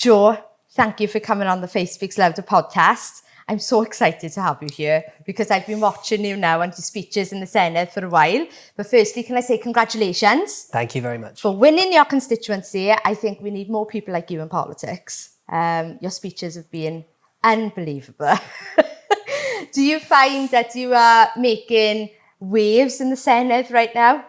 Joe, thank you for coming on the Face Speaks Louder podcast. I'm so excited to have you here because I've been watching you now and your speeches in the Senedd for a while. But firstly, can I say congratulations? Thank you very much. For winning your constituency. I think we need more people like you in politics. Your speeches have been unbelievable. Do you find that you are making waves in the Senedd right now?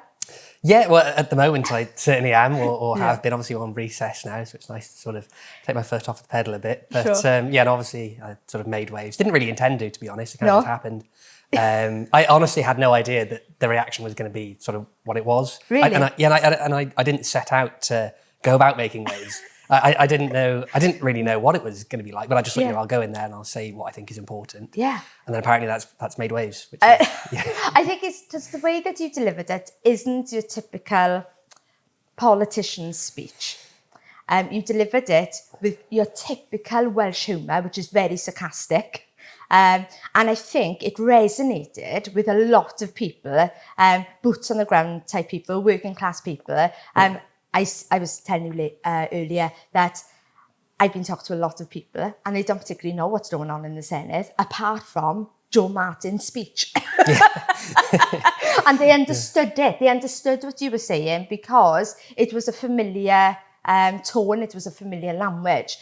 Yeah, well, at the moment I certainly am, or have been. Obviously on recess now, so it's nice to sort of take my foot off the pedal a bit. But Sure. yeah, and obviously I sort of made waves. Didn't really intend to be honest. It kind of just happened. I honestly had no idea that the reaction was going to be sort of what it was. Really? I didn't set out to go about making waves. I didn't know. I didn't really know what it was going to be like. But I just thought, you know, I'll go in there and I'll say what I think is important. Yeah. And then apparently that's made waves. Which is, I think it's just the way that you delivered it isn't your typical politician's speech. You delivered it with your typical Welsh humour, which is very sarcastic. And I think it resonated with a lot of people, boots on the ground type people, working class people. I was telling you earlier that I've been talking to a lot of people and they don't particularly know what's going on in the Senedd, apart from Joe Martin's speech. And they understood it. They understood what you were saying because it was a familiar tone, it was a familiar language.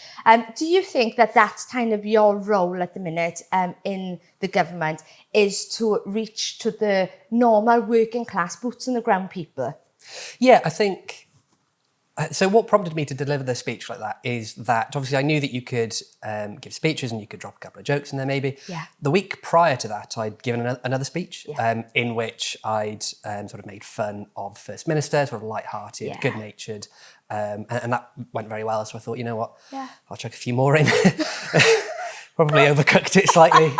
Do you think that that's kind of your role at the minute in the government, is to reach to the normal working class, boots on the ground people? Yeah, I think... So what prompted me to deliver the speech like that is that obviously I knew that you could give speeches and you could drop a couple of jokes in there maybe. Yeah. The week prior to that, I'd given another speech in which I'd sort of made fun of the First Minister, sort of light-hearted, good-natured, and that went very well. So I thought, you know what, I'll chuck a few more in. Probably overcooked it slightly,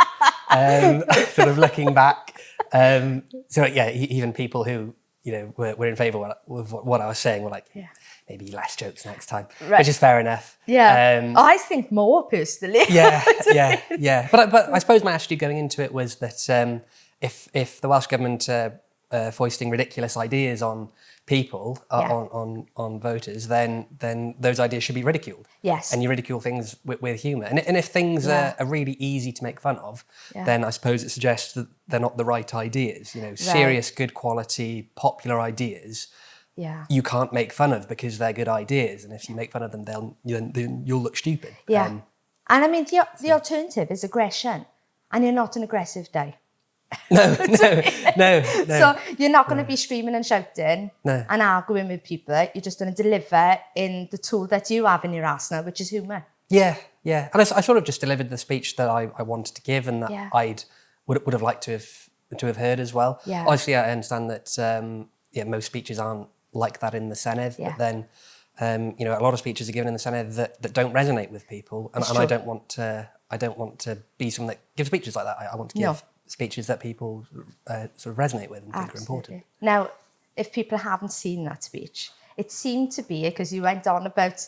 sort of looking back. So yeah, even people who, you know, were in favour of what I was saying were like, maybe less jokes next time, which is fair enough. Yeah, I think more personally. yeah. But I suppose my attitude going into it was that if the Welsh Government foisting ridiculous ideas on people, on voters, then those ideas should be ridiculed. Yes. And you ridicule things with humour. And if things are really easy to make fun of, then I suppose it suggests that they're not the right ideas. You know, serious, good quality, popular ideas. Yeah. You can't make fun of because they're good ideas, and if you make fun of them, then you'll look stupid. Yeah, and I mean the alternative is aggression, and you're not an aggressive guy. No. So you're not going to be screaming and shouting and arguing with people. You're just going to deliver in the tool that you have in your arsenal, which is humour. Yeah. And I sort of just delivered the speech that I wanted to give, and that I'd would have liked to have heard as well. Yeah. Obviously, I understand that most speeches aren't like that in the Senedd, but then you know, a lot of speeches are given in the Senedd that don't resonate with people, and I don't want to be someone that gives speeches like that. I want to give speeches that people sort of resonate with and think are important. Now, if people haven't seen that speech, it seemed to be, because you went on about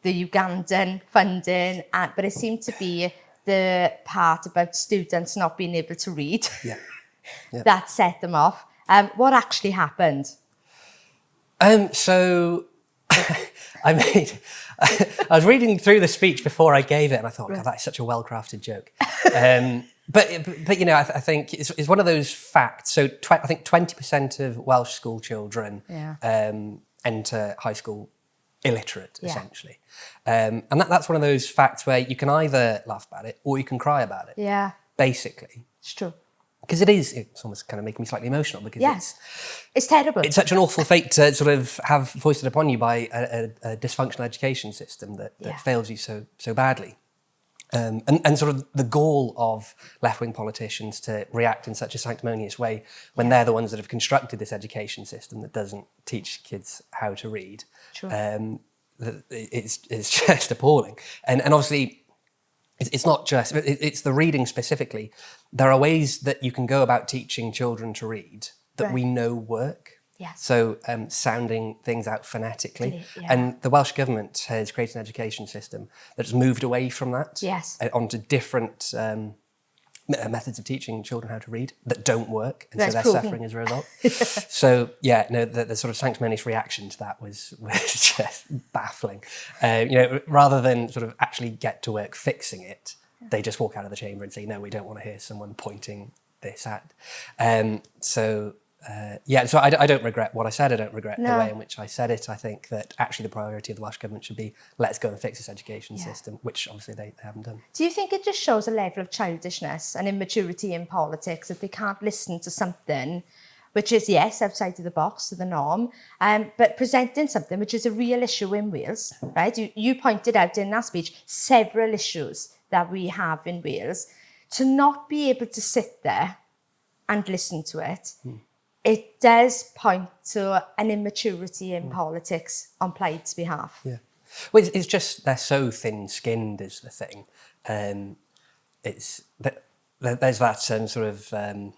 the Ugandan funding, but it seemed to be the part about students not being able to read that set them off. What actually happened? So I was reading through the speech before I gave it, and I thought, God, that's such a well-crafted joke. But you know, I think it's one of those facts. So I think 20% of Welsh school children enter high school illiterate, essentially. And that's one of those facts where you can either laugh about it or you can cry about it. Yeah. Basically. It's true. Because it's almost kind of making me slightly emotional, because it's terrible. It's such an awful fate to sort of have foisted upon you by a dysfunctional education system that fails you so badly. And sort of the gall of left-wing politicians to react in such a sanctimonious way when they're the ones that have constructed this education system that doesn't teach kids how to read. It's just appalling. And obviously, it's not just, it's the reading specifically. There are ways that you can go about teaching children to read that we know work. Yes. So sounding things out phonetically. And the Welsh Government has created an education system that's moved away from that onto different methods of teaching children how to read that don't work, and That's so they're proven. suffering as a result. So yeah, no, the sort of sanctimonious reaction to that was just baffling. Rather than sort of actually get to work fixing it, they just walk out of the chamber and say, no, we don't want to hear someone pointing this at. So I don't regret what I said. I don't regret the way in which I said it. I think that actually the priority of the Welsh Government should be, let's go and fix this education system, which obviously they haven't done. Do you think it just shows a level of childishness and immaturity in politics that they can't listen to something which is, yes, outside of the box, to the norm, but presenting something which is a real issue in Wales, right? You pointed out in that speech several issues that we have in Wales. To not be able to sit there and listen to it, it does point to an immaturity in politics on Plaid's behalf. Yeah. Well, it's just they're so thin-skinned is the thing. It's that there's that sort of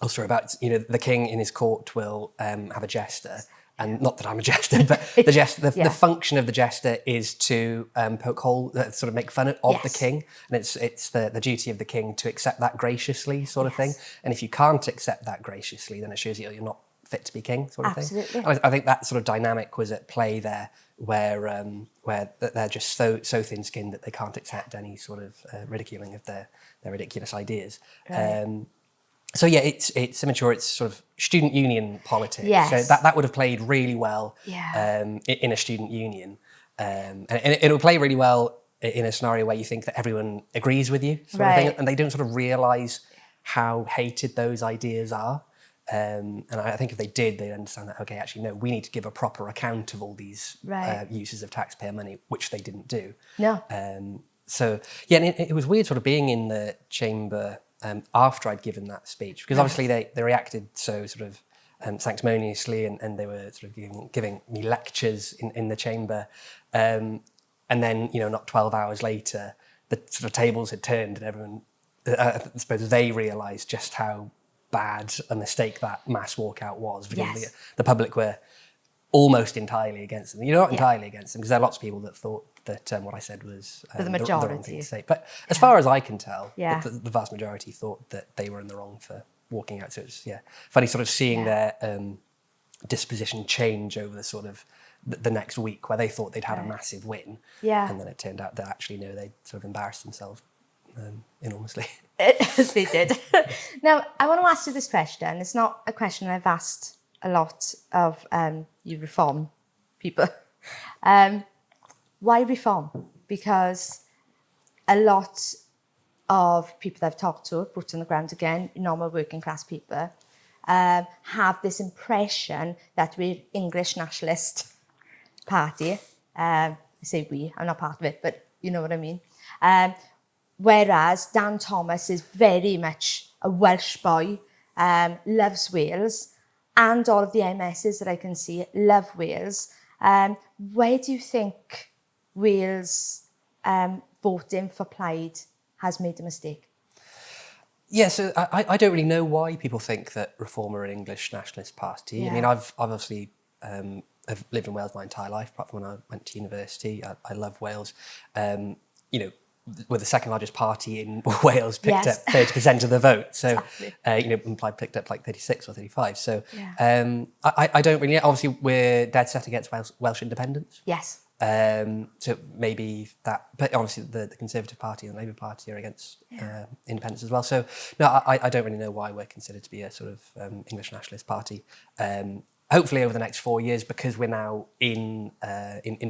story about the king in his court will have a jester, and not that I'm a jester, but the function of the jester is to poke hole, sort of make fun of the king, and it's the duty of the king to accept that graciously, sort of thing. And if you can't accept that graciously, then it shows you're not fit to be king, sort of thing. I think that sort of dynamic was at play there, where they're just so thin-skinned that they can't accept any sort of ridiculing of their ridiculous ideas. Right. So yeah, it's immature. It's sort of student union politics. Yes. So that would have played really well in a student union, and it will play really well in a scenario where you think that everyone agrees with you, sort of thing, and they don't sort of realise how hated those ideas are. And I think if they did, they'd understand that, okay, actually, no, we need to give a proper account of all these uses of taxpayer money, which they didn't do. No. So yeah, and it was weird sort of being in the chamber after I'd given that speech, because obviously they reacted so sort of sanctimoniously, and they were sort of giving me lectures in the chamber, and then not 12 hours later the sort of tables had turned, and everyone, I suppose they realised just how bad a mistake that mass walkout was, because the public were almost entirely against them. You're not entirely against them, because there are lots of people that thought that what I said was the majority. the wrong thing to say. But as far as I can tell, the vast majority thought that they were in the wrong for walking out. So it's funny sort of seeing their disposition change over the sort of the next week, where they thought they'd had a massive win, and then it turned out that actually no, they'd sort of embarrassed themselves enormously. They did. Now, I want to ask you this question. It's not a question I've asked a lot of you reform people. Why reform? Because a lot of people that I've talked to, boots on the ground again, normal working class people, have this impression that we're English nationalist party. I say we, I'm not part of it, but you know what I mean. Whereas Dan Thomas is very much a Welsh boy, loves Wales, and all of the MSs that I can see love Wales. Where do you think Wales voting for Plaid has made a mistake? Yeah, so I don't really know why people think that Reform are an English nationalist party. Yeah. I mean, I've obviously I've lived in Wales my entire life, apart from when I went to university. I love Wales. We're the second largest party in Wales, picked up 30% of the vote. So, Plaid picked up like 36 or 35. So I don't really, obviously we're dead set against Welsh independence. Yes. So maybe that, but obviously the Conservative Party and the Labour Party are against independence as well. So no, I don't really know why we're considered to be a sort of English nationalist party. Hopefully over the next 4 years, because we're now in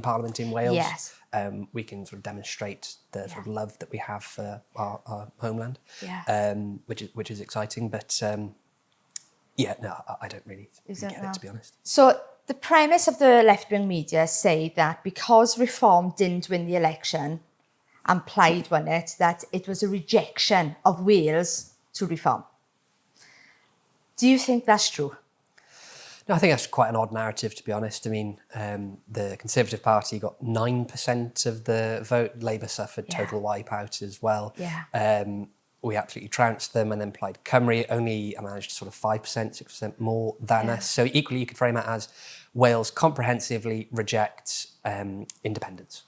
Parliament in Wales, we can sort of demonstrate the sort of love that we have for our homeland, which is exciting. But I don't really get it, to be honest. So the premise of the left-wing media say that because Reform didn't win the election and Plaid won it, that it was a rejection of Wales to Reform. Do you think that's true? No, I think that's quite an odd narrative, to be honest. I mean, the Conservative Party got 9% of the vote. Labour suffered total wipeout as well. We absolutely trounced them, and then Plaid Cymru only managed sort of 5%, 6% more than us. So equally, you could frame it as Wales comprehensively rejects independence.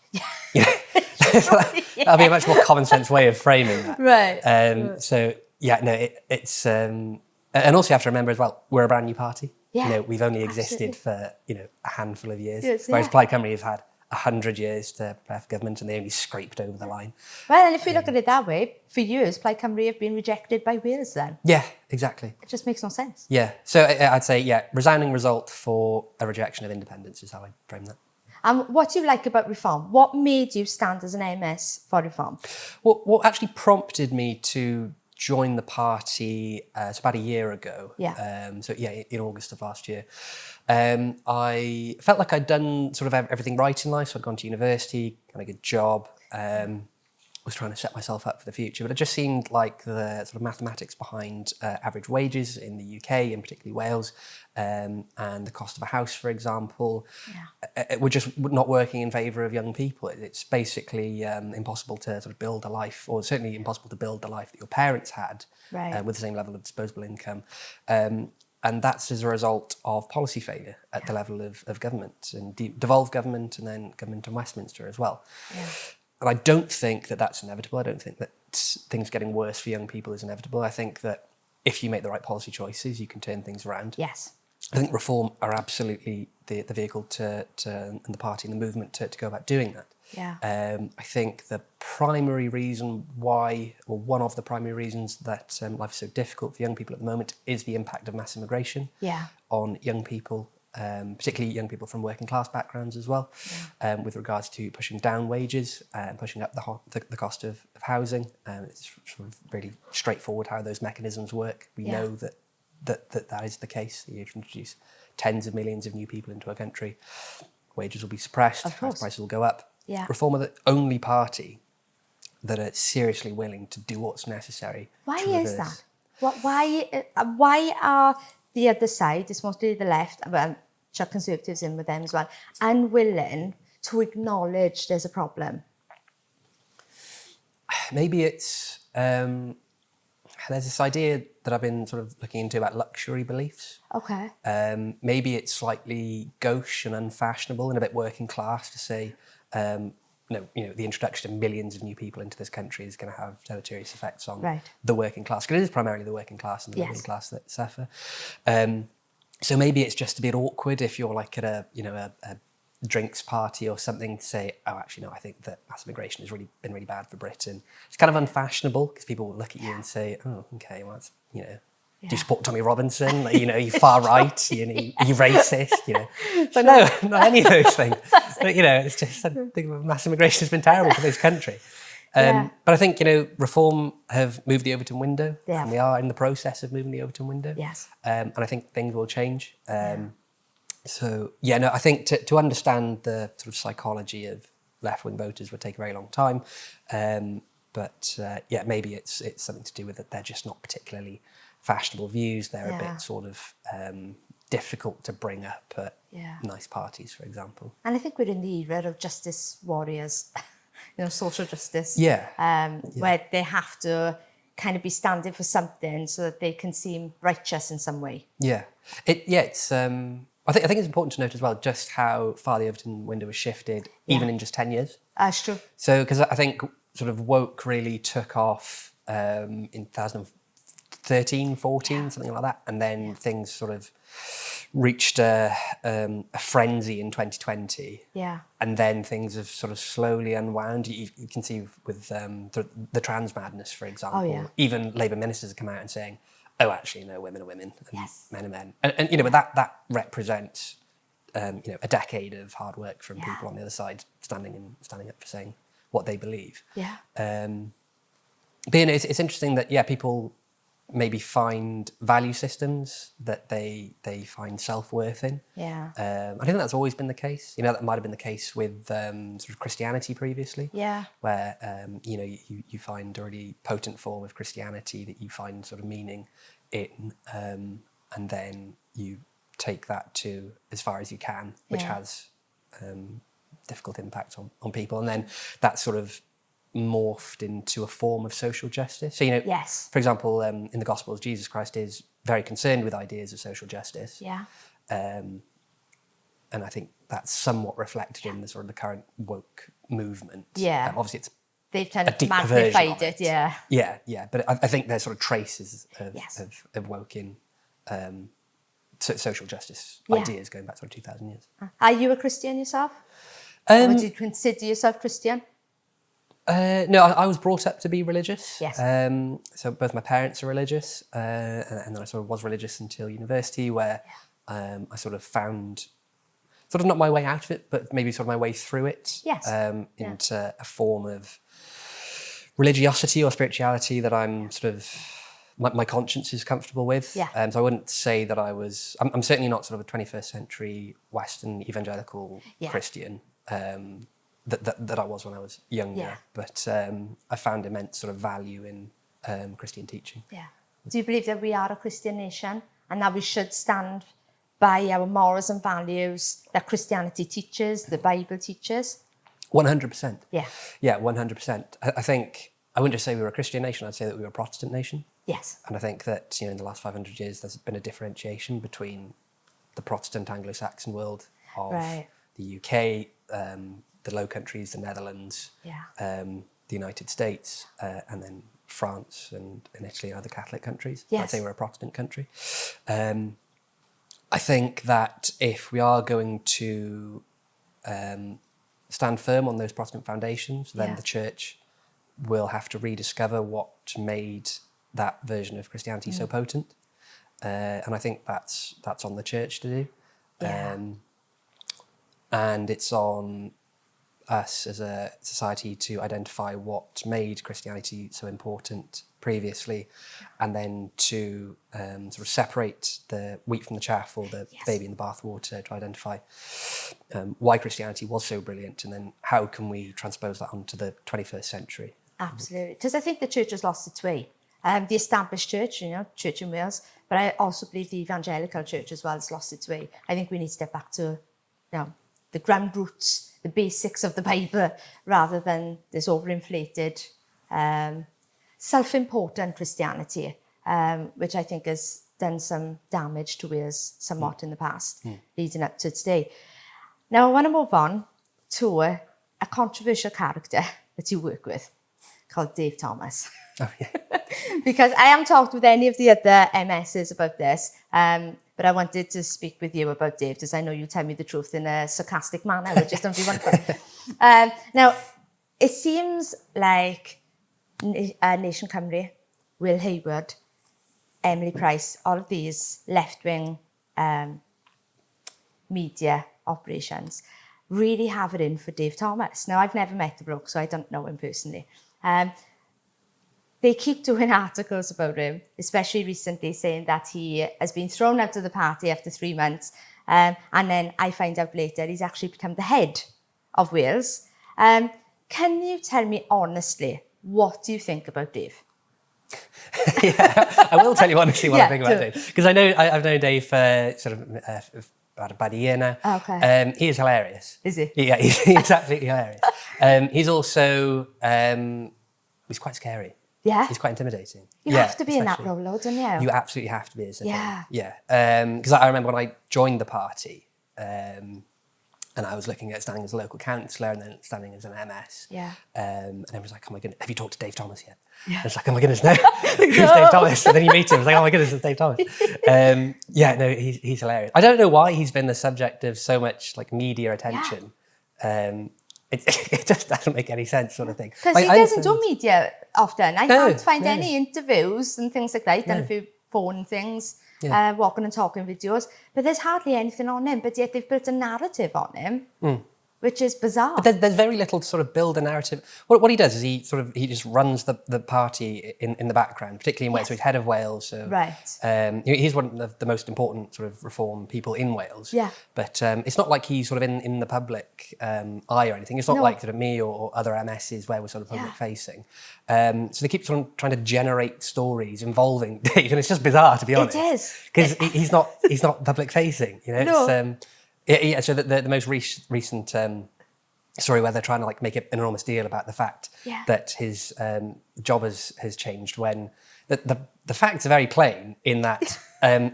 That'll be a much more common sense way of framing that. Right. So yeah, no, it's and also you have to remember as well, we're a brand new party. Yeah, We've only existed absolutely. for a handful of years, Yes, whereas yeah. Plaid Cymru have had 100 years to prepare for government, and they only scraped over the line. Well, and if we look at it that way, for years, Plaid Cymru have been rejected by Wales then. Yeah, exactly. It just makes no sense. Yeah, so I'd say, resounding result for a rejection of independence is how I frame that. And what do you like about reform? What made you stand as an MS for reform? What actually prompted me to join the party it's about a year ago. Yeah. In August of last year. I felt like I'd done sort of everything right in life. So I'd gone to university, got a good job, was trying to set myself up for the future. But it just seemed like the sort of mathematics behind average wages in the UK, and particularly Wales, and the cost of a house, for example, were just not working in favour of young people. It's basically impossible to sort of build a life, or certainly impossible to build the life that your parents had with the same level of disposable income. And that's as a result of policy failure at the level of government, and devolved government, and then government in Westminster as well. Yeah. And I don't think that that's inevitable. I don't think that things getting worse for young people is inevitable. I think that if you make the right policy choices, you can turn things around. Yes. I think reform are absolutely the vehicle and the party and the movement to go about doing that. Yeah. I think the primary reason why, or one of the primary reasons that life is so difficult for young people at the moment is the impact of mass immigration on young people, particularly young people from working class backgrounds as well, with regards to pushing down wages and pushing up the cost of housing. It's sort of really straightforward how those mechanisms work. We know that is the case. You introduce tens of millions of new people into a country, wages will be suppressed, house prices will go up. Yeah. Reform are the only party that are seriously willing to do what's necessary. Why is that? Why are the other side, it's mostly the left, but chuck Conservatives in with them as well, unwilling to acknowledge there's a problem? Maybe it's there's this idea that I've been sort of looking into about luxury beliefs. Okay. Maybe it's slightly gauche and unfashionable and a bit working class to say, the introduction of millions of new people into this country is going to have deleterious effects on the working class. Because it is primarily the working class and the middle class that suffer. So maybe it's just a bit awkward if you're like at a drinks party or something to say, oh, actually, no, I think that mass immigration has really been really bad for Britain. It's kind of unfashionable because people will look at you and say, oh, okay, well, it's, do you support Tommy Robinson? Like, you far right, you racist, So no, not any of those things. But, it's just, I think mass immigration has been terrible for this country. But I think, reform have moved the Overton window, and we are in the process of moving the Overton window. Yes. And I think things will change. I think to understand the sort of psychology of left-wing voters would take a very long time. Maybe it's something to do with that they're just not particularly fashionable views. They're a bit sort of difficult to bring up at nice parties, for example. And I think we're in the era of justice warriors, social justice. Where they have to kind of be standing for something so that they can seem righteous in some way. It's. I think it's important to note as well just how far the Overton window has shifted, even in just 10 years. That's true. So, because I think sort of woke really took off in 2013, 14, something like that, and then things sort of reached a frenzy in 2020. And then things have sort of slowly unwound. You can see with the trans madness, for example. Even Labour ministers have come out and saying, oh, actually, no, women are women, and men are men. And but that represents, a decade of hard work from people on the other side, standing up for saying what they believe. But it's interesting that, people maybe find value systems that they find self-worth in. I think that's always been the case. That might have been the case with sort of Christianity previously. Where, you find a really potent form of Christianity that you find sort of meaning in, and then you take that to as far as you can, which has difficult impact on people. And then that sort of morphed into a form of social justice. So, for example, in the Gospels, Jesus Christ is very concerned with ideas of social justice. I think that's somewhat reflected in the sort of the current woke movement. Yeah. Obviously, it's They've kind a of deep perversion magnified of it. Yeah. Yeah. But I think there's sort of traces of, Yes. of woke in social justice Yeah. ideas going back sort of 2,000 years. Are you a Christian yourself? Or would you consider yourself Christian? No, I was brought up to be religious. Yes. So both my parents are religious, and then I sort of was religious until university, where I sort of found, sort of not my way out of it, but maybe sort of my way through it. Yes. Into a form of religiosity or spirituality that I'm sort of, my conscience is comfortable with. Yeah. So I wouldn't say that I'm certainly not sort of a 21st century Western evangelical Christian. That I was when I was younger, but I found immense sort of value in Christian teaching. Yeah. Do you believe that we are a Christian nation and that we should stand by our morals and values that Christianity teaches, the Bible teaches? 100%. Yeah. Yeah, 100%. I think, I wouldn't just say we were a Christian nation, I'd say that we were a Protestant nation. Yes. And I think that, in the last 500 years, there's been a differentiation between the Protestant Anglo-Saxon world of the UK, the Low Countries, the Netherlands, the United States, and then France and Italy and other Catholic countries. Yes. I'd say we're a Protestant country. I think that if we are going to stand firm on those Protestant foundations, then the church will have to rediscover what made that version of Christianity so potent. And I think that's on the church to do. Yeah. And it's on us as a society to identify what made Christianity so important previously, and then to sort of separate the wheat from the chaff, or the baby in the bathwater, to identify why Christianity was so brilliant, and then how can we transpose that onto the 21st century. Absolutely. Because I think the church has lost its way. The established church, Church in Wales, but I also believe the evangelical church as well has lost its way. I think we need to get back to the ground roots, the basics of the Bible, rather than this overinflated, self-important Christianity, which I think has done some damage to Wales somewhat in the past, leading up to today. Now, I want to move on to a controversial character that you work with, called Dave Thomas. Oh, yeah. Because I haven't talked with any of the other MSs about this, but I wanted to speak with you about Dave, because I know you tell me the truth in a sarcastic manner, which is something wonderful. Now, it seems like Nation Cymru, Will Hayward, Emily Price, all of these left-wing media operations really have it in for Dave Thomas. Now, I've never met the bloke, so I don't know him personally. They keep doing articles about him, especially recently, saying that he has been thrown out of the party after 3 months. And then I find out later he's actually become the head of Wales. Can you tell me honestly, what do you think about Dave? I will tell you honestly what I think about Dave. Because I know I've known Dave for sort of about a year now. Okay. He is hilarious. Is he? Yeah, he's absolutely hilarious. He's also, he's quite scary. Yeah? He's quite intimidating. You have to be in that role, though, don't you? You absolutely have to be, isn't it? Yeah. Yeah. Because I remember when I joined the party, and I was looking at standing as a local councillor and then standing as an MS. Yeah. And everyone's like, oh my goodness, have you talked to Dave Thomas yet? Yeah. And it's like, oh my goodness, no. Who's Dave Thomas? And then you meet him, it's like, oh my goodness, it's Dave Thomas. He's hilarious. I don't know why he's been the subject of so much media attention. Yeah. It just doesn't make any sense, sort of thing. Because he doesn't do media often. I can't find any interviews and things like that. He's done a few phone things, walking and talking videos, but there's hardly anything on him. But yet they've built a narrative on him, which is bizarre. But there's very little to sort of build a narrative. What he does is he just runs the party in the background, particularly in Wales. So he's head of Wales. So, right. He's one of the most important sort of reform people in Wales. Yeah. But it's not like he's sort of in the public eye or anything. It's not like sort of me or other MSs where we're sort of public facing. So they keep sort of trying to generate stories involving Dave, and it's just bizarre, to be honest. It is. Because he's not public facing. No. It's, so the most recent story where they're trying to make an enormous deal about the fact that his job has changed, when the facts are very plain in that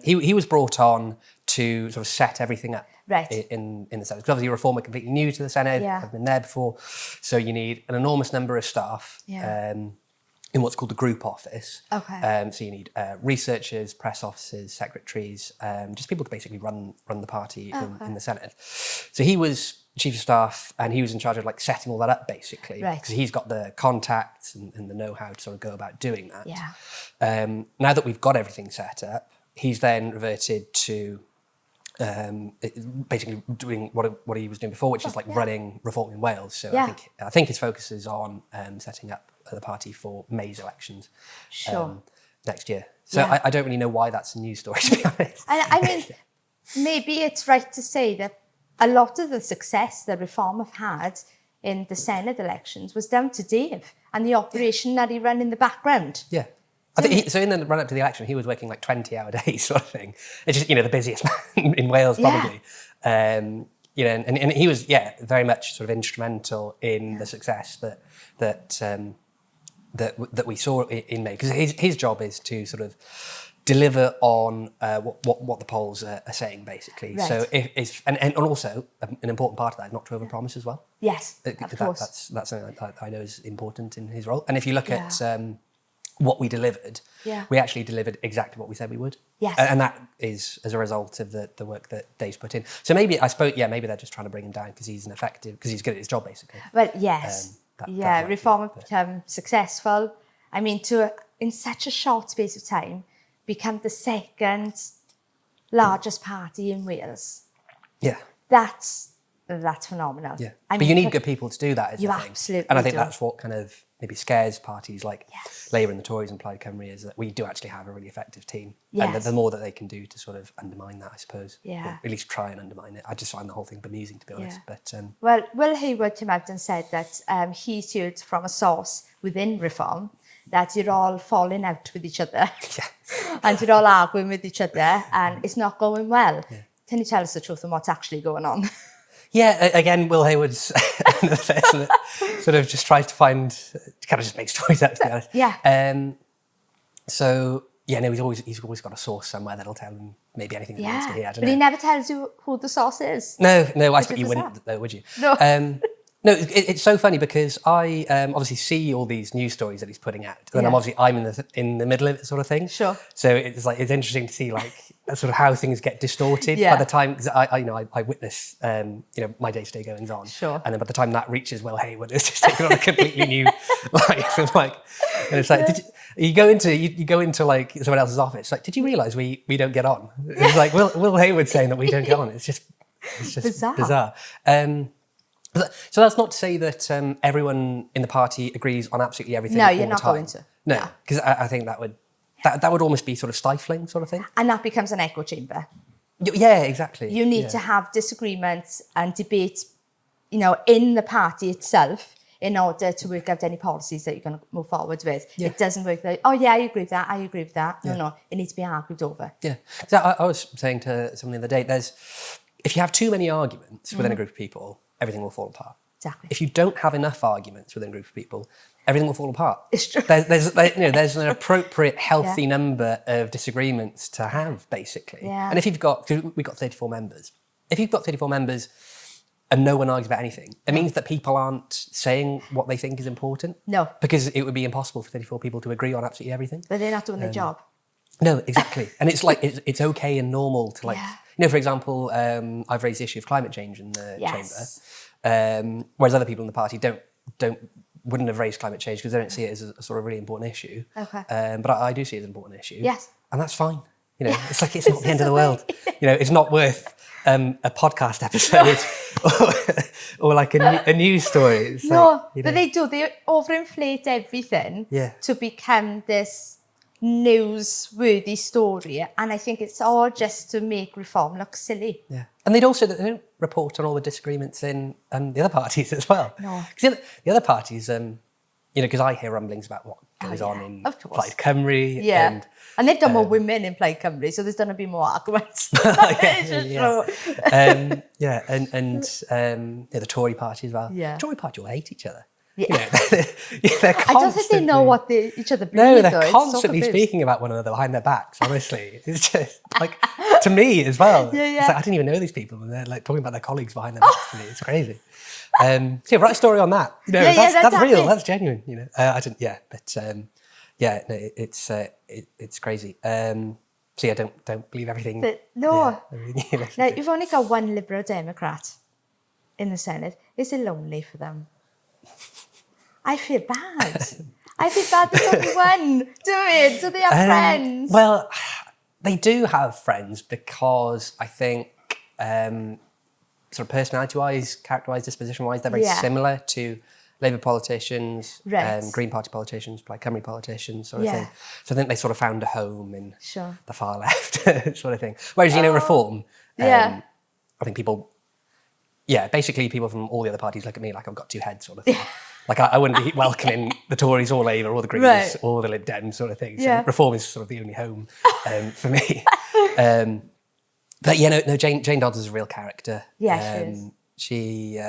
he was brought on to sort of set everything up Right. in the Senedd. Because obviously Reform are completely new to the Senedd, have been there before. So you need an enormous number of staff in what's called the group office. Okay. So you need researchers, press officers, secretaries, just people to basically run the party in the Senedd. So he was chief of staff and he was in charge of like setting all that up basically. Right. Because he's got the contacts and the know-how to sort of go about doing that. Yeah. Now that we've got everything set up, he's then reverted to basically doing what he was doing before, which is like running Reform in Wales. So I think his focus is on setting up the party for May's elections next year. So I don't really know why that's a news story, to be honest. I mean, maybe it's right to say that a lot of the success that Reform have had in the Senedd elections was down to Dave and the operation that he ran in the background. Yeah. I think so in the run up to the election, he was working like 20-hour days sort of thing. It's just, the busiest man in Wales, probably. And he was, very much sort of instrumental in the success that we saw in May. Because his job is to sort of deliver on what the polls are saying, basically. Right. So and also an important part of that is not to overpromise as well. Yes, of course. That's something that I know is important in his role. And if you look at what we delivered, we actually delivered exactly what we said we would. Yes. And that is as a result of the work that Dave's put in. So maybe maybe they're just trying to bring him down because he's because he's good at his job, basically. Well, yes. Reform have become successful. I mean, in such a short space of time, become the second largest party in Wales. Yeah. That's phenomenal. Yeah. But you need good people to do that, is the thing. Absolutely And I think that's what kind of maybe scares parties like Labour and the Tories and Plaid Cymru, is that we do actually have a really effective team. Yes. And the more that they can do to sort of undermine that, I suppose. Yeah. Or at least try and undermine it. I just find the whole thing bemusing, to be honest. But Well, Will Hayward came out and said that he's heard from a source within Reform that you're all falling out with each other. And you're all arguing with each other and it's not going well. Yeah. Can you tell us the truth and what's actually going on? Yeah, again, Will Hayward's another person that sort of just tries to kind of just make stories up, to be honest. Yeah. He's always got a source somewhere that'll tell him maybe anything that he wants to hear. I don't know. But he never tells you who the source is. No, I expect you wouldn't, though, would you? No. No, it's so funny because I obviously see all these news stories that he's putting out, and I'm in the middle of it, sort of thing. Sure. So it's interesting to see like sort of how things get distorted by the time, because I witness my day-to-day goings on. Sure. And then by the time that reaches Will Hayward, it's just taken on a completely new life. And it's like you go into like someone else's office, like, did you realise we don't get on? It's like Will Hayward saying that we don't get on. It's just bizarre. So that's not to say that everyone in the party agrees on absolutely everything. No, you're not going to. No, because I think that would almost be sort of stifling, sort of thing. And that becomes an echo chamber. Yeah, exactly. You need to have disagreements and debates, in the party itself in order to work out any policies that you're going to move forward with. Yeah. It doesn't work like, I agree with that, I agree with that. No, it needs to be argued over. Yeah. So I was saying to someone the other day, if you have too many arguments within a group of people, everything will fall apart. Exactly. If you don't have enough arguments within a group of people, everything will fall apart. It's true. There's an appropriate, healthy number of disagreements to have, basically. Yeah. And if we've got 34 members. If you've got 34 members and no one argues about anything, it means that people aren't saying what they think is important. No. Because it would be impossible for 34 people to agree on absolutely everything. But they're not doing their job. No, exactly. And it's like, it's okay and normal to like... Yeah. For example, I've raised the issue of climate change in the chamber, whereas other people in the party wouldn't have raised climate change because they don't see it as a sort of really important issue. Okay. But I do see it as an important issue. Yes. And that's fine. It's like it's not the end of the world. It's not worth a podcast episode or like a news story. It's but they do. They overinflate everything to become this newsworthy story, and I think it's all just to make Reform look silly. Yeah, and they don't report on all the disagreements in the other parties as well. No, because the other parties, because I hear rumblings about what goes on in Plaid Cymru. And they've done more women in Plaid Cymru, so there's going to be more arguments. The Tory party as well. Yeah. The Tory party will hate each other. Yeah. You know, they're I don't think they know what each other believe. No, though. they're It's constantly so confused. speaking about one another behind their backs, honestly. It's just, like, to me as well. Yeah. It's like, I didn't even know these people, and they're, like, talking about their colleagues behind their backs to me. It's crazy. So yeah, write a story on that. You know, that's real, happening. that's genuine, you know. I didn't, yeah, but, yeah, no, it's crazy. So yeah, don't believe everything. But no. Yeah, everything you listen Now, to. you've only got one Liberal Democrat in the Senedd. Is it lonely for them? I feel bad. I feel bad there's only one. Do they have friends? Well, they do have friends because I think sort of personality-wise, character-wise, disposition-wise, they're very similar to Labour politicians, Right. Green Party politicians, Plaid Cymru politicians, sort of Yeah. thing. So I think they sort of found a home in Sure. the far left sort of thing. Whereas, you know, Reform, Yeah. I think basically people from all the other parties look at me like I've got two heads sort of thing. Like I wouldn't be welcoming the Tories or Labour or the Greens Right. or the Lib Dems sort of thing. So Yeah. Reform is sort of the only home for me. But yeah, no, Jane Dodds is a real character. Yeah, she is. She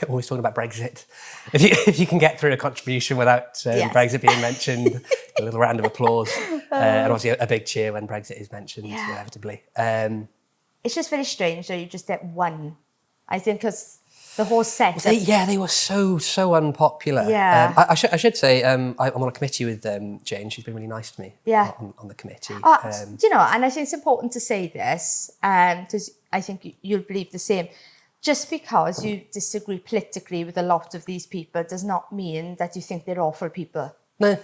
always talking about Brexit. If you can get through a contribution without Brexit being mentioned, a little round of applause, and obviously a big cheer when Brexit is mentioned, inevitably. It's just very strange that you just get one. I think because the whole set. They were so unpopular. Yeah. I should say I'm on a committee with Jane. She's been really nice to me. Yeah. On the committee. Do you know? And I think it's important to say this because I think you'll believe the same. Just because you disagree politically with a lot of these people does not mean that you think they're awful people. No.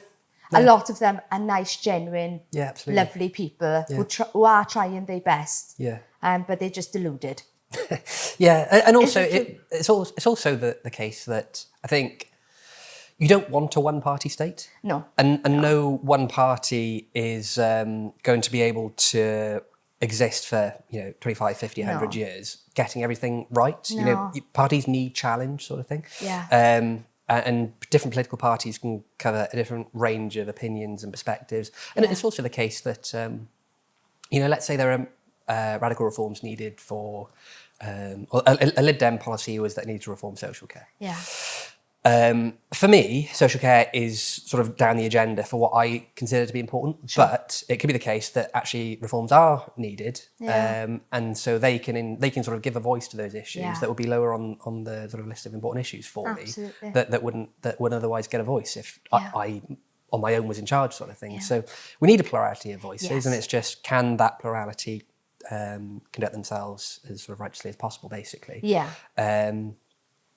A lot of them are nice, genuine, absolutely. lovely people who are trying their best. Yeah. But they're just deluded. Yeah, and also it's also the case that I think you don't want a one-party state. No. And no one party is going to be able to exist for 25, 50, 100 years, getting everything right. No. You know, parties need challenge, sort of thing. Yeah. And different political parties can cover a different range of opinions and perspectives. And it's also the case that, let's say there are radical reforms needed for, a Lib Dem policy was that it needed to reform social care. Yeah. For me, social care is sort of down the agenda for what I consider to be important, but it could be the case that actually reforms are needed, and so they can sort of give a voice to those issues that would be lower on the sort of list of important issues for me that wouldn't otherwise get a voice if I on my own was in charge, sort of thing. So we need a plurality of voices, and it's just can that plurality conduct themselves as sort of righteously as possible, basically. Yeah.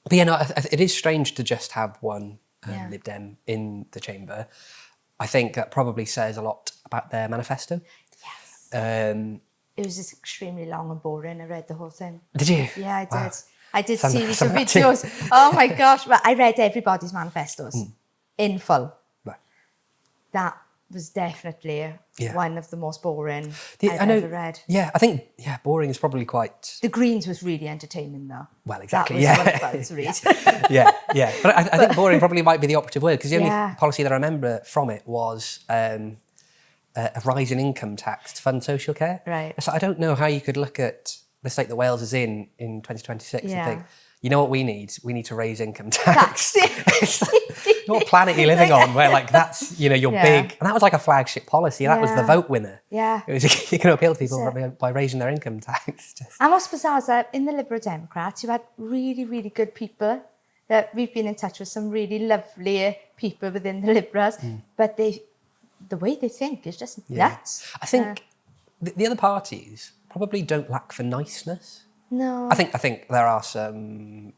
But it is strange to just have one Lib Dem in the chamber. I think that probably says a lot about their manifesto. Yes. It was just extremely long and boring. I read the whole thing. Did you? Yeah, I did. Wow. I did Some series of that too. videos. Oh my gosh. But I read everybody's manifestos in full. Right. That was definitely one of the most boring I've ever read. Yeah, I think, boring is probably quite... The Greens was really entertaining, though. Well, exactly, That was fun to read. yeah. But I think boring probably might be the operative word, because the only policy that I remember from it was a rise in income tax to fund social care. Right. So I don't know how you could look at the state that Wales is in 2026 and think, you know what we need? We need to raise income tax. What planet are you living on where that's, your big... And that was like a flagship policy. That was the vote winner. Yeah. It was, you can appeal to people by raising their income tax. And what's bizarre is that in the Liberal Democrats, you had really, really good people. That we've been in touch with some really lovely people within the Liberals. But the way they think is just nuts. I think the other parties probably don't lack for niceness. No. I think there are some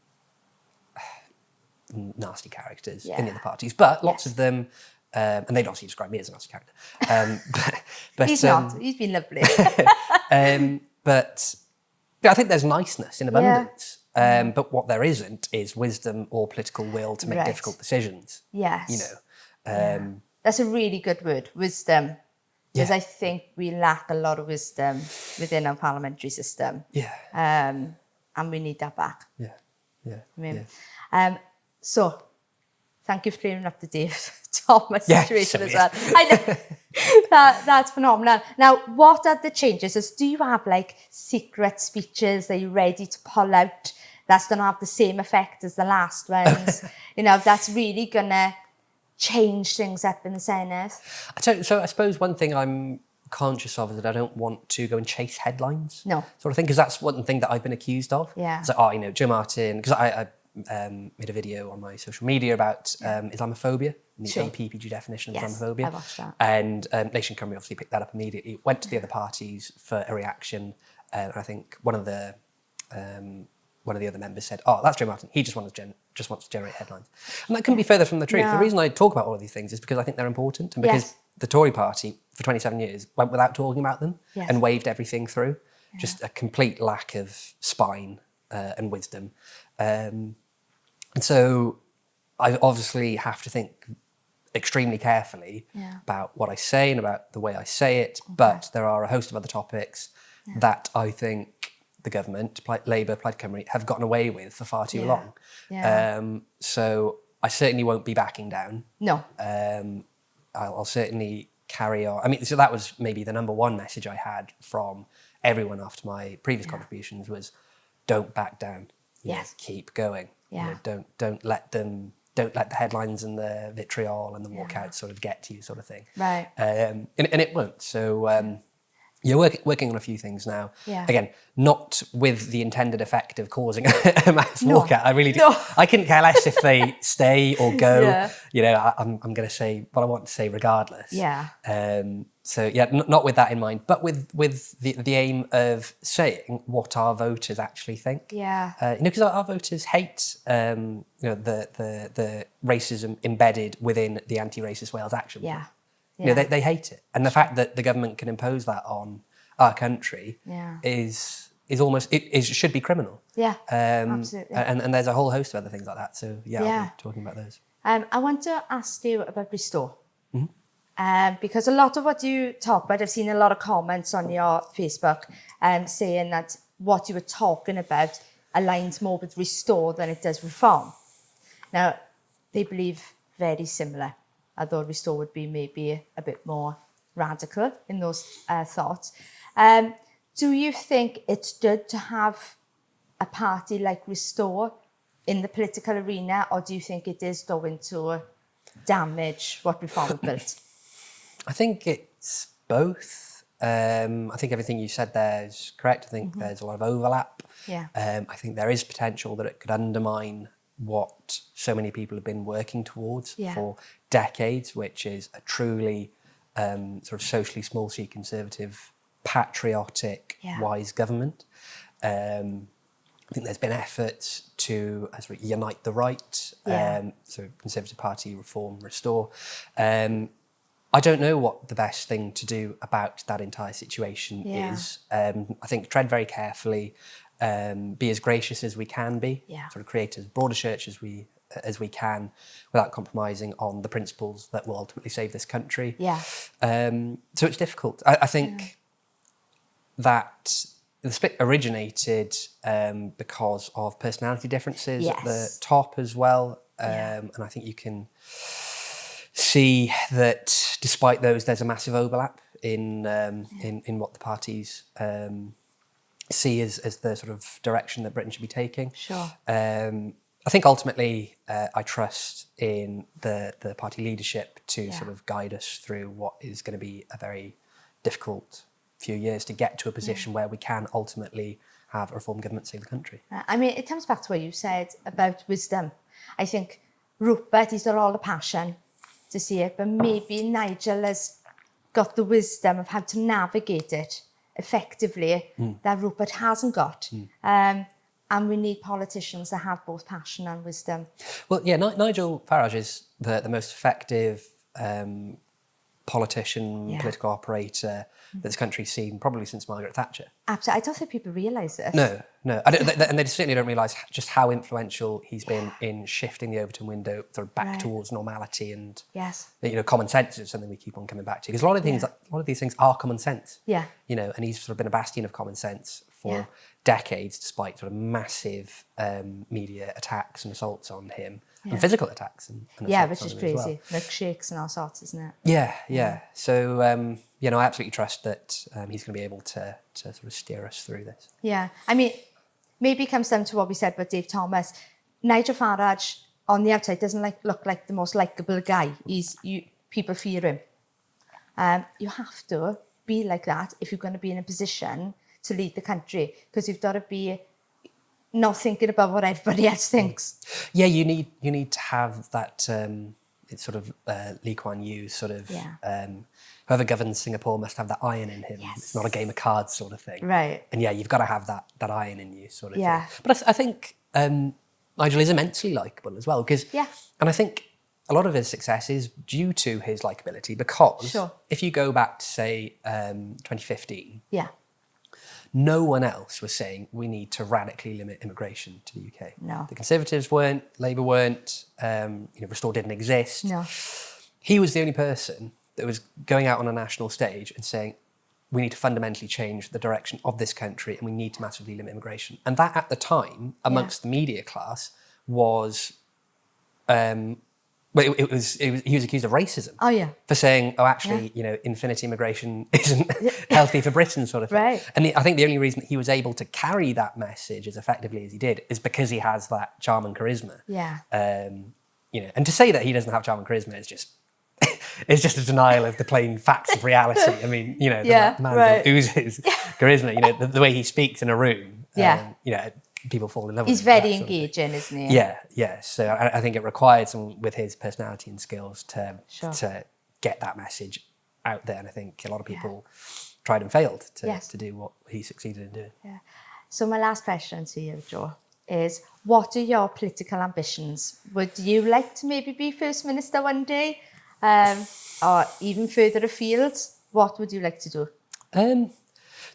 nasty characters in the other parties, but lots of them, and they'd obviously describe me as a nasty character. But he's not. He's been lovely. But I think there's niceness in abundance. But what there isn't is wisdom or political will to make difficult decisions. Yes. That's a really good word, wisdom. Because I think we lack a lot of wisdom within our parliamentary system. Yeah. And we need that back. So, thank you for clearing up the Dave Thomas situation as well. I know that's phenomenal. Now, what are the changes? Do you have secret speeches? Are you ready to pull out that's going to have the same effect as the last ones. You know, that's really going to change things up in the Senedd. So I suppose one thing I'm conscious of is that I don't want to go and chase headlines. No. Sort of thing, because that's one thing that I've been accused of. Yeah. It's like, Joe Martin, because I made a video on my social media about Islamophobia, and the Sure. APPG definition of Yes, Islamophobia. I watched that. And Nation Cymru obviously picked that up immediately, went to the other parties for a reaction, and I think one of the other members said, "Oh, that's Joe Martin. He just wants to generate headlines," and that couldn't be further from the truth. No. The reason I talk about all of these things is because I think they're important, and because the Tory Party for 27 years went without talking about them and waved everything through. Just a complete lack of spine and wisdom, and so I obviously have to think extremely carefully about what I say and about the way I say it. But there are a host of other topics that I think the government, Labour, Plaid Cymru, have gotten away with for far too long. So I certainly won't be backing down. No. I'll certainly carry on. I mean, so that was maybe the number one message I had from everyone after my previous contributions was, don't back down. You know, keep going. Yeah. You know, don't let the headlines and the vitriol and the walkout sort of get to you, sort of thing. Right. And it won't. So you're working on a few things now. Yeah. Again, not with the intended effect of causing a mass walkout. I really do. No. I couldn't care less if they stay or go. Yeah. You know, I'm going to say what I want to say regardless. Yeah. So yeah, not with that in mind, but with the aim of saying what our voters actually think. Yeah. Because our voters hate the racism embedded within the Anti-Racist Wales Action Plan. Yeah. You know, they hate it, and the fact that the government can impose that on our country is almost it should be criminal. Yeah. Absolutely. And there's a whole host of other things like that. So I'll be talking about those. I want to ask you about Restore. Because a lot of what you talk about, I've seen a lot of comments on your Facebook saying that what you were talking about aligns more with Restore than it does Reform. Now, they believe very similar, although Restore would be maybe a bit more radical in those thoughts. Do you think it's good to have a party like Restore in the political arena, or do you think it is going to damage what Reform have built? I think it's both. I think everything you said there is correct. I think there's a lot of overlap. Yeah. I think there is potential that it could undermine what so many people have been working towards for decades, which is a truly sort of socially small c conservative, patriotic, wise government. I think there's been efforts to sort of unite the right, so Conservative Party, Reform, Restore. I don't know what the best thing to do about that entire situation is. I think tread very carefully, be as gracious as we can be, sort of create as broad a church as we can without compromising on the principles that will ultimately save this country. So it's difficult. I think that the split originated because of personality differences at the top as well. And I think you can see that despite those, there's a massive overlap in what the parties see as the sort of direction that Britain should be taking. Sure. I think ultimately I trust in the party leadership to sort of guide us through what is going to be a very difficult few years to get to a position where we can ultimately have a Reform government save the country. I mean, it comes back to what you said about wisdom. I think Rupert, he's got all the passion to see it, but maybe Nigel has got the wisdom of how to navigate it effectively that Rupert hasn't got. And we need politicians that have both passion and wisdom. Well, yeah, Nigel Farage is the most effective politician, political operator that this country's seen probably since Margaret Thatcher. Absolutely. I don't think people realise this. No. And they certainly don't realise just how influential he's been in shifting the Overton window sort of back towards normality and common sense is something we keep on coming back to. Because a lot of these things are common sense. Yeah. And he's sort of been a bastion of common sense for decades, despite sort of massive media attacks and assaults on him. And physical attacks and which is on him crazy. as well. Milkshakes and all sorts, isn't it? Yeah. So, I absolutely trust that he's going to be able to sort of steer us through this. Yeah. I mean, maybe it comes down to what we said about Dave Thomas. Nigel Farage on the outside doesn't look like the most likeable guy. People fear him. You have to be like that if you're going to be in a position to lead the country, because you've got to be not thinking about what everybody else thinks. Yeah, you need to have that it's sort of Lee Kuan Yew sort of whoever governs Singapore must have that iron in him. Yes. It's not a game of cards sort of thing. Right. And yeah, you've got to have that iron in you sort of thing. But I think Nigel is immensely likeable as well, because and I think a lot of his success is due to his likability, because if you go back to say 2015, no one else was saying we need to radically limit immigration to the UK. No. The Conservatives weren't, Labour weren't, Restore didn't exist. No. He was the only person that was going out on a national stage and saying we need to fundamentally change the direction of this country and we need to massively limit immigration. And that at the time, amongst the media class, was... he was accused of racism. Oh, yeah. For saying, actually, infinite immigration isn't healthy for Britain, sort of thing. Right. And I think the only reason that he was able to carry that message as effectively as he did is because he has that charm and charisma. Yeah. And to say that he doesn't have charm and charisma is just it's just a denial of the plain facts of reality. I mean, the man oozes charisma. The way he speaks in a room. People fall in love with him. He's very engaging, isn't he? Yeah. So I think it required someone with his personality and skills to get that message out there. And I think a lot of people tried and failed to do what he succeeded in doing. Yeah. So my last question to you, Joe, is what are your political ambitions? Would you like to maybe be First Minister one day? Or even further afield? What would you like to do?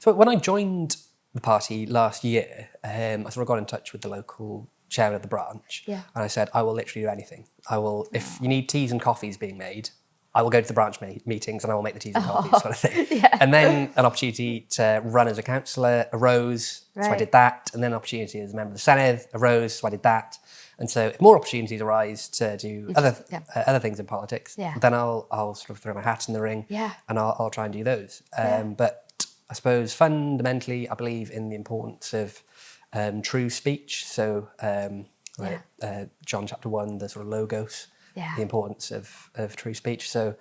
So when I joined the party last year, I sort of got in touch with the local chairman of the branch, and I said, I will literally do anything. I will, if you need teas and coffees being made, I will go to the branch meetings and I will make the teas and coffees, sort of thing. And then an opportunity to run as a councillor arose, so I did that. And then an opportunity as a member of the Senedd arose, so I did that. And so if more opportunities arise to do other things in politics, then I'll sort of throw my hat in the ring and I'll try and do those. But I suppose fundamentally, I believe in the importance of true speech. So John chapter 1, the sort of logos, the importance of true speech. So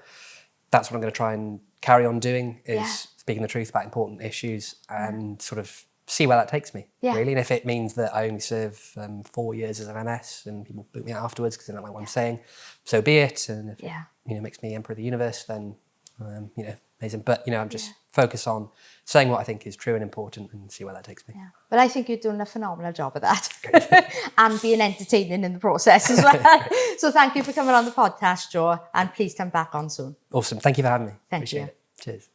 that's what I'm going to try and carry on doing, is speaking the truth about important issues and sort of see where that takes me, really. And if it means that I only serve 4 years as an MS and people boot me out afterwards because they don't like what I'm saying, so be it. And if it makes me Emperor of the Universe, then amazing. But I'm just focused on saying what I think is true and important and see where that takes me. Well, I think you're doing a phenomenal job of that. And being entertaining in the process as well. So thank you for coming on the podcast, Joe, and please come back on soon. Awesome. Thank you for having me. Thank Appreciate you. it. Cheers.